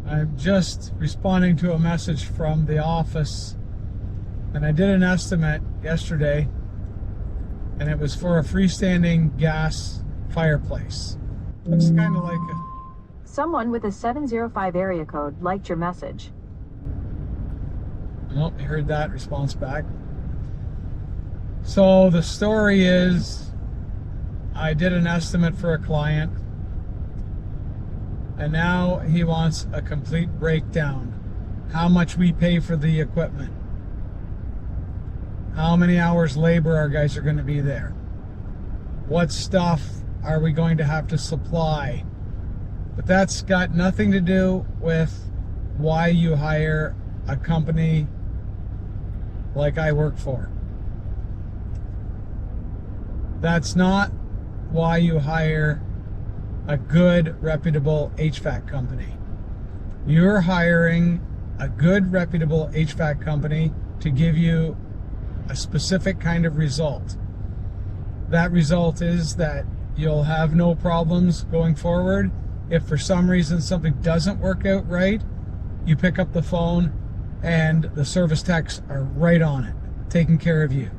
I'm just responding to a message from the office, and I did an estimate yesterday, and it was for a freestanding gas fireplace. Looks kind of like a... Someone with a 705 area code liked your message. Oh, you heard that response back. So the story is, I did an estimate for a client, and now he wants a complete breakdown. How much we pay for the equipment. How many hours labor our guys are going to be there. What stuff are we going to have to supply? But that's got nothing to do with why you hire a company like I work for. That's not why you hire a good, reputable HVAC company. You're hiring a good, reputable HVAC company to give you a specific kind of result. That result is that you'll have no problems going forward. If for some reason something doesn't work out right, you pick up the phone and the service techs are right on it, taking care of you.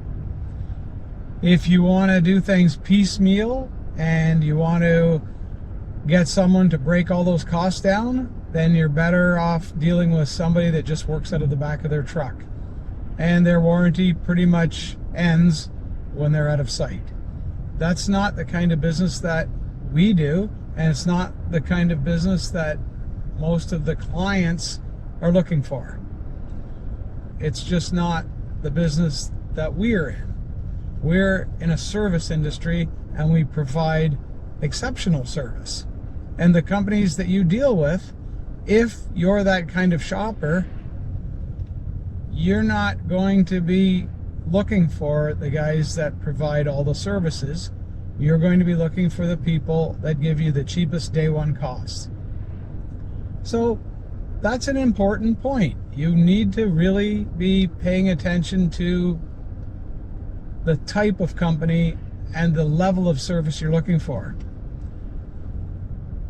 If you want to do things piecemeal and you want to get someone to break all those costs down, then you're better off dealing with somebody that just works out of the back of their truck. And their warranty pretty much ends when they're out of sight. That's not the kind of business that we do, and it's not the kind of business that most of the clients are looking for. It's just not the business that we're in. We're in a service industry, and we provide exceptional service. And the companies that you deal with, if you're that kind of shopper, you're not going to be looking for the guys that provide all the services. You're going to be looking for the people that give you the cheapest day one cost. So that's an important point. You need to really be paying attention to the type of company and the level of service you're looking for.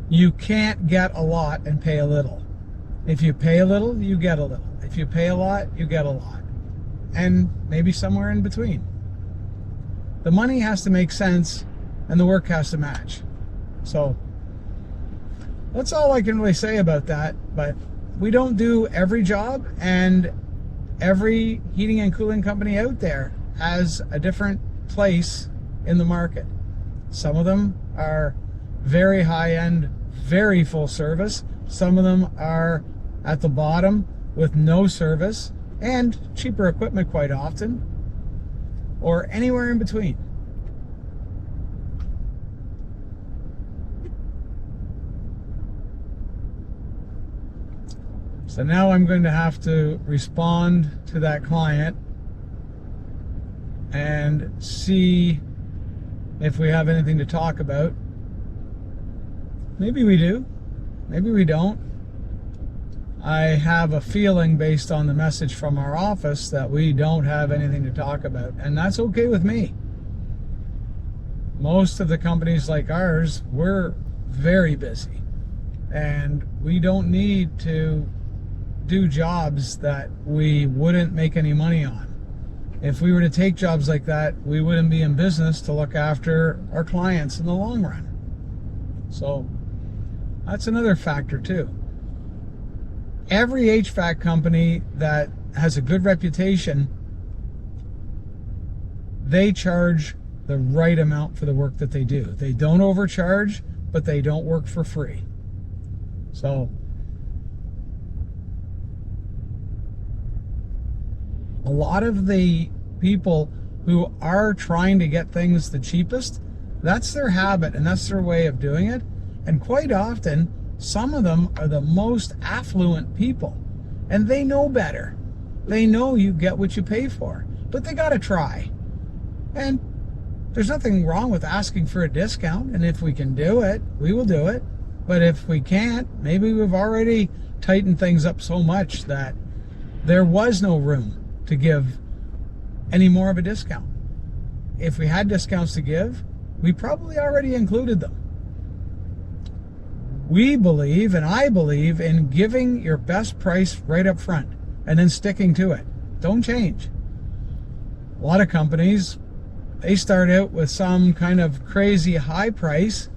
You can't get a lot and pay a little. If you pay a little, you get a little. If you pay a lot, you get a lot. And maybe somewhere in between. The money has to make sense and the work has to match. So that's all I can really say about that. But we don't do every job, and every heating and cooling company out there has a different place in the market. Some of them are very high-end, very full service. Some of them are at the bottom with no service and cheaper equipment quite often, or anywhere in between. So now I'm going to have to respond to that client and see if we have anything to talk about. Maybe we do, maybe we don't. I have a feeling based on the message from our office that we don't have anything to talk about, and that's okay with me. Most of the companies like ours, we're very busy, and we don't need to do jobs that we wouldn't make any money on. If we were to take jobs like that, we wouldn't be in business to look after our clients in the long run. So that's another factor too. Every HVAC company that has a good reputation, they charge the right amount for the work that they do. They don't overcharge, but they don't work for free. So a lot of the people who are trying to get things the cheapest, that's their habit and that's their way of doing it. And quite often, some of them are the most affluent people, and they know better. They know you get what you pay for, but they gotta try. And there's nothing wrong with asking for a discount, and if we can do it, we will do it. But if we can't, maybe we've already tightened things up so much that there was no room to give any more of a discount. If we had discounts to give, we probably already included them. We believe, and I believe, in giving your best price right up front and then sticking to it. Don't change. A lot of companies, they start out with some kind of crazy high price,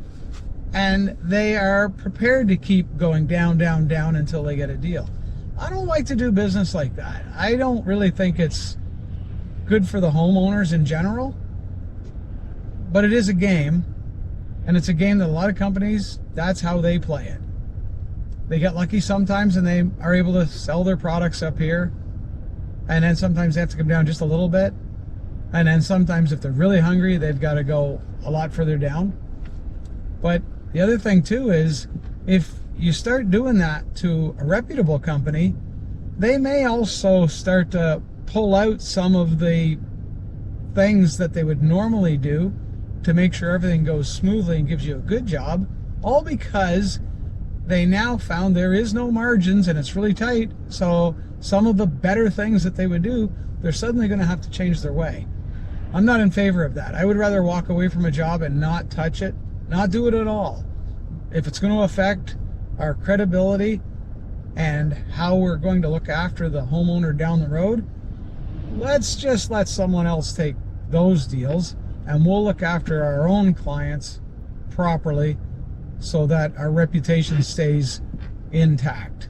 and they are prepared to keep going down, down, down until they get a deal. I don't like to do business like that. I don't really think it's good for the homeowners in general, but it is a game, and it's a game that a lot of companies, that's how they play it. They get lucky sometimes and they are able to sell their products up here, and then sometimes they have to come down just a little bit, and then sometimes if they're really hungry, they've got to go a lot further down. But the other thing too is, if you start doing that to a reputable company, they may also start to pull out some of the things that they would normally do to make sure everything goes smoothly and gives you a good job, all because they now found there is no margins and it's really tight. So some of the better things that they would do, they're suddenly going to have to change their way. I'm not in favor of that. I would rather walk away from a job and not touch it, not do it at all. If it's going to affect our credibility and how we're going to look after the homeowner down the road, let's just let someone else take those deals, and we'll look after our own clients properly so that our reputation stays intact.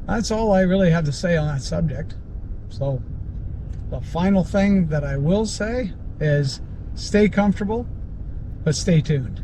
That's all I really have to say on that subject. So the final thing that I will say is stay comfortable, but stay tuned.